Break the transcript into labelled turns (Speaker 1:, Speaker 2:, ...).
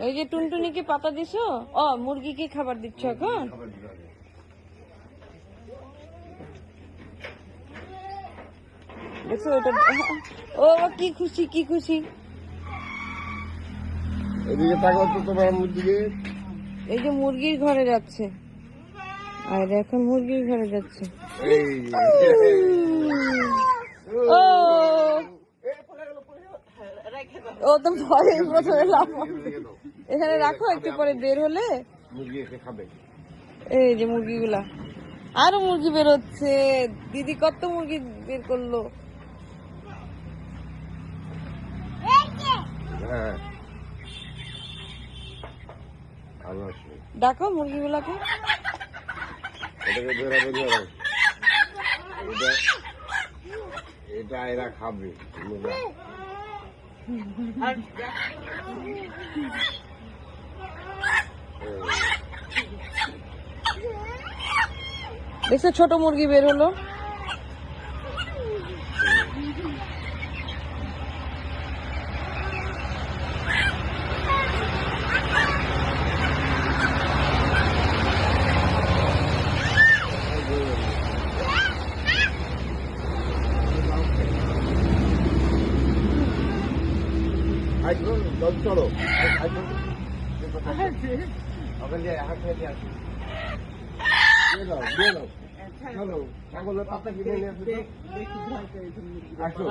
Speaker 1: এই যে টুনটুনিকে পাতা দিছো? ও মুরগিকে খাবার দিচ্ছ এখন? দেখছো ওটা? ও কি খুশি, কি খুশি।
Speaker 2: এদিকে তাকাও তো তোমার মুরগিকে।
Speaker 1: এই যে মুরগির ঘরে যাচ্ছে, আর এখন মুরগির ঘরে যাচ্ছে। ও ও তো ভয়ে প্রথমে লাফ। এখানে রাখো, একটু পরে বের হলে
Speaker 2: মুরগি এসে খাবে।
Speaker 1: এই যে মুরগিগুলা, আরো মুরগি বেরোচ্ছে। দিদি কত মুরগি বের করলো।
Speaker 2: হ্যাঁ,
Speaker 1: দেখো মুরগিগুলাকে।
Speaker 2: এটা এরা খাবে।
Speaker 1: দেখছো ছোট মুরগি বের হলো।
Speaker 2: চলো ছাগলের পাতা কিনে নিয়ে আসো।